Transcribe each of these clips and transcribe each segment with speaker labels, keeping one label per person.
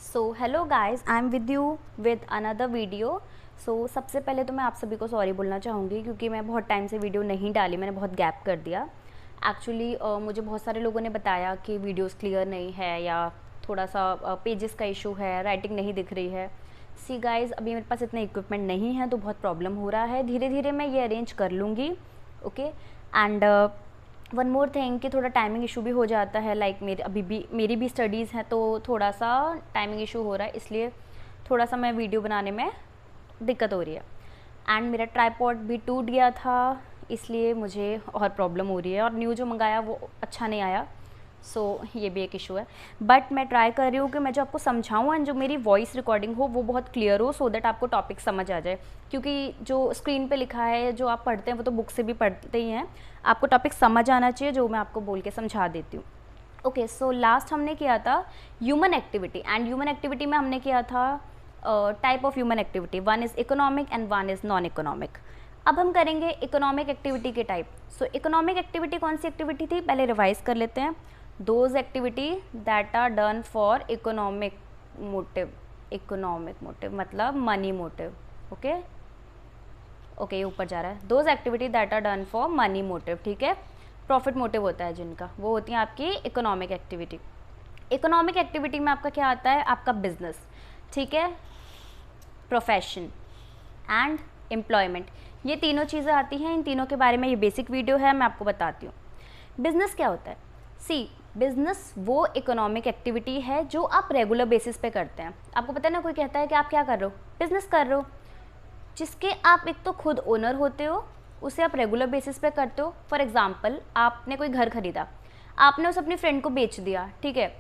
Speaker 1: So hello guys, I am with you with another video. So सबसे पहले तो मैं आप सभी को सॉरी बोलना चाहूँगी क्योंकि मैं बहुत टाइम से वीडियो नहीं डाली, मैंने बहुत गैप कर दिया। एक्चुअली मुझे बहुत सारे लोगों ने बताया कि वीडियोस क्लियर नहीं है या थोड़ा सा पेजेस का इशू है, राइटिंग नहीं दिख रही है। सी गाइस, अभी मेरे पास इतना इक्विपमेंट नहीं है तो बहुत प्रॉब्लम हो रहा है। धीरे धीरे मैं ये अरेंज कर लूँगी। Okay. And one more thing कि थोड़ा टाइमिंग इशू भी हो जाता है, लाइक मेरी भी स्टडीज़ हैं तो थोड़ा सा टाइमिंग इशू हो रहा है, इसलिए थोड़ा सा मैं वीडियो बनाने में दिक्कत हो रही है। एंड मेरा ट्राइपॉड भी टूट गया था, इसलिए मुझे और प्रॉब्लम हो रही है, और न्यू जो मंगाया वो अच्छा नहीं आया। सो ये भी एक इशू है, बट मैं ट्राई कर रही हूँ कि मैं जो आपको समझाऊँ एंड जो मेरी वॉइस रिकॉर्डिंग हो वो बहुत क्लियर हो, सो दैट आपको टॉपिक समझ आ जाए। क्योंकि जो स्क्रीन पे लिखा है, जो आप पढ़ते हैं वो तो बुक से भी पढ़ते ही हैं, आपको टॉपिक समझ आना चाहिए जो मैं आपको बोल के समझा देती हूँ। ओके, सो लास्ट हमने किया था human activity, and human activity में हमने किया था type of human activity, one is economic and one is non economic. अब हम करेंगे इकोनॉमिक एक्टिविटी के टाइप। सो इकोनॉमिक एक्टिविटी कौन सी एक्टिविटी थी, पहले रिवाइज कर लेते हैं। Those activity that are done for economic motive, economic motive मतलब मनी मोटिव। ओके ओके, ये ऊपर जा रहा है। Those activity that are done for money motive, ठीक है, प्रॉफिट मोटिव होता है जिनका, वो होती है आपकी इकोनॉमिक एक्टिविटी। इकोनॉमिक एक्टिविटी में आपका क्या आता है, आपका बिजनेस, ठीक है, प्रोफेशन एंड एम्प्लॉयमेंट, ये तीनों चीज़ें आती हैं। इन तीनों के बारे में ये बेसिक वीडियो है, मैं आपको बताती हूँ। बिजनेस क्या होता है, सी बिजनेस वो इकोनॉमिक एक्टिविटी है जो आप रेगुलर बेसिस पे करते हैं। आपको पता है ना, कोई कहता है कि आप क्या कर रहे हो, बिजनेस कर रहे हो, जिसके आप एक तो खुद ओनर होते हो, उसे आप रेगुलर बेसिस पे करते हो। फॉर एग्जांपल, आपने कोई घर खरीदा, आपने उसे अपनी फ्रेंड को बेच दिया, ठीक है।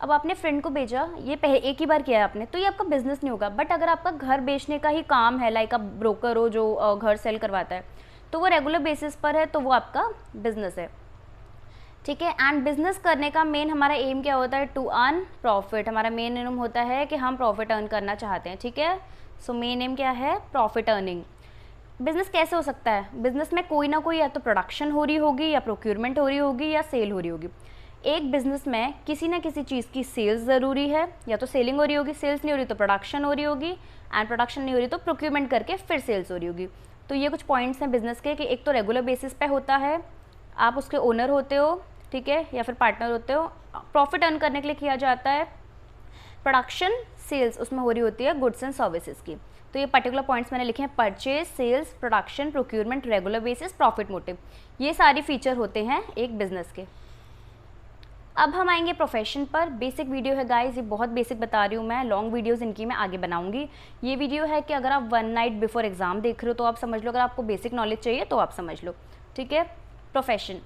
Speaker 1: अब आपने फ्रेंड को बेचा, ये पहले एक ही बार किया है आपने, तो ये आपका बिजनेस नहीं होगा। बट अगर आपका घर बेचने का ही काम है, लाइक आप ब्रोकर हो जो घर सेल करवाता है, तो वो रेगुलर बेसिस पर है, तो वो आपका बिजनेस है, ठीक है। एंड बिजनेस करने का मेन हमारा एम क्या होता है, टू अर्न प्रॉफिट। हमारा मेन एम होता है कि हम प्रॉफिट अर्न करना चाहते हैं, ठीक है। सो मेन एम क्या है, प्रॉफिट अर्निंग। बिजनेस कैसे हो सकता है, बिजनेस में कोई ना कोई या तो प्रोडक्शन हो रही होगी, या प्रोक्योरमेंट हो रही होगी, या सेल हो रही होगी। एक बिजनेस में किसी ना किसी चीज़ की सेल्स ज़रूरी है, या तो सेलिंग हो रही होगी, सेल्स नहीं हो रही तो प्रोडक्शन हो रही होगी, एंड प्रोडक्शन नहीं हो रही तो प्रोक्योरमेंट करके फिर सेल्स हो रही होगी। तो ये कुछ पॉइंट्स हैं बिजनेस के, कि एक तो रेगुलर बेसिस पे होता है, आप उसके ओनर होते हो, ठीक है, या फिर पार्टनर होते हो। प्रॉफिट अर्न करने के लिए किया जाता है। प्रोडक्शन, सेल्स उसमें हो रही होती है गुड्स एंड सर्विसेज की। तो ये पर्टिकुलर पॉइंट्स मैंने लिखे हैं, purchase, sales, production, procurement, regular basis, profit motive, ये सारी फीचर होते हैं एक बिजनेस के। अब हम आएंगे प्रोफेशन पर। बेसिक वीडियो है गाइस, ये बहुत बेसिक बता रही हूँ मैं, लॉन्ग वीडियोस इनकी मैं आगे बनाऊंगी। ये वीडियो है कि अगर आप वन नाइट बिफोर एग्जाम देख रहे हो तो आप समझ लो, अगर आपको बेसिक नॉलेज चाहिए तो आप समझ लो, ठीक है। प्रोफेशन,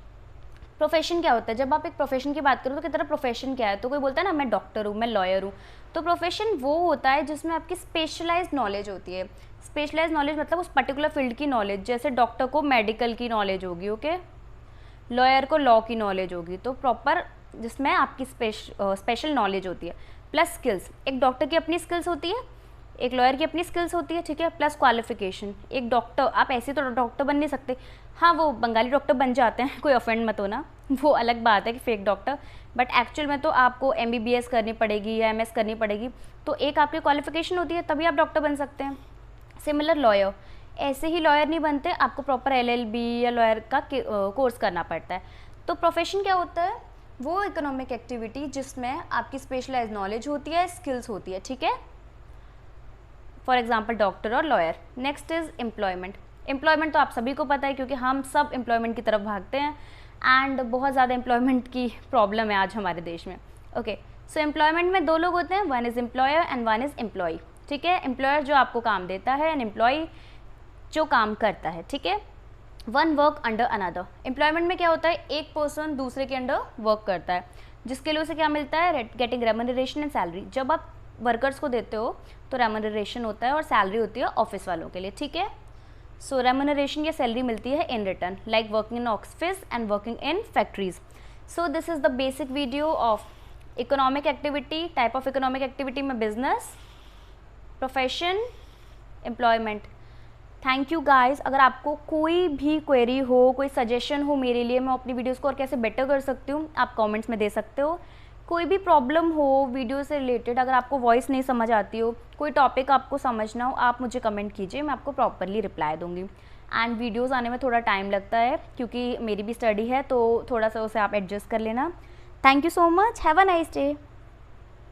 Speaker 1: प्रोफेशन क्या होता है, जब आप एक प्रोफेशन की बात करो तो कितना प्रोफेशन क्या है, तो कोई बोलता है ना मैं डॉक्टर हूँ, मैं लॉयर हूँ। तो प्रोफेशन वो होता है जिसमें आपकी स्पेशलाइज्ड नॉलेज होती है। स्पेशलाइज्ड नॉलेज मतलब उस पर्टिकुलर फील्ड की नॉलेज, जैसे डॉक्टर को मेडिकल की नॉलेज होगी, ओके, लॉयर को लॉ की नॉलेज होगी, तो प्रॉपर जिसमें आपकी स्पेशल नॉलेज होती है, प्लस स्किल्स। एक डॉक्टर की अपनी स्किल्स होती है, एक लॉयर की अपनी स्किल्स होती है, ठीक है, प्लस क्वालिफिकेशन। एक डॉक्टर, आप ऐसे तो डॉक्टर बन नहीं सकते, हाँ वो बंगाली डॉक्टर बन जाते हैं, कोई ऑफेंड मत होना, वो अलग बात है कि फेक डॉक्टर, बट एक्चुअल में तो आपको MBBS करनी पड़ेगी या MS करनी पड़ेगी। तो एक आपकी क्वालिफिकेशन होती है, तभी आप डॉक्टर बन सकते हैं। सिमिलर लॉयर, ऐसे ही लॉयर नहीं बनते, आपको प्रॉपर LLB या लॉयर का कोर्स करना पड़ता है। तो प्रोफेशन क्या होता है, वो इकोनॉमिक एक्टिविटी जिसमें आपकी स्पेशलाइज नॉलेज होती है, स्किल्स होती है, ठीक है। फॉर एग्जाम्पल डॉक्टर और lawyer. Next is employment. Employment तो आप सभी को पता है क्योंकि हम सब एम्प्लॉयमेंट की तरफ भागते हैं, एंड बहुत ज़्यादा एम्प्लॉयमेंट की प्रॉब्लम है आज हमारे देश में। ओके, सो एम्प्लॉयमेंट में दो लोग होते हैं, one is employer and one is employee, ठीक है। एम्प्लॉयर जो आपको काम देता है, एंड एम्प्लॉय जो काम करता है, ठीक है। One work under another. Employment में क्या होता है, एक पर्सन दूसरे के अंडर वर्क करता है, जिसके लिए उसे क्या मिलता है, गेटिंग रेम्यूनरेशन एंड सैलरी। जब आप वर्कर्स को देते हो तो रेम्यूनरेशन होता है और सैलरी होती है ऑफिस वालों के लिए, ठीक है। सो रेम्यूनरेशन या सैलरी मिलती है in return, like working in office and working in factories. So this is the basic video of economic activity, type of economic activity में business, profession, employment. Thank you guys. अगर आपको कोई भी query हो, कोई suggestion हो मेरे लिए, मैं अपनी वीडियोस को और कैसे बेटर कर सकती हूँ, आप कमेंट्स में दे सकते हो। कोई भी प्रॉब्लम हो वीडियो से रिलेटेड, अगर आपको वॉइस नहीं समझ आती हो, कोई टॉपिक आपको समझना हो, आप मुझे कमेंट कीजिए, मैं आपको प्रॉपरली रिप्लाई दूँगी। एंड वीडियोज़ आने में थोड़ा टाइम लगता है क्योंकि मेरी भी स्टडी है, तो थोड़ा सा उसे आप एडजस्ट कर लेना। Thank you so much, have a nice day.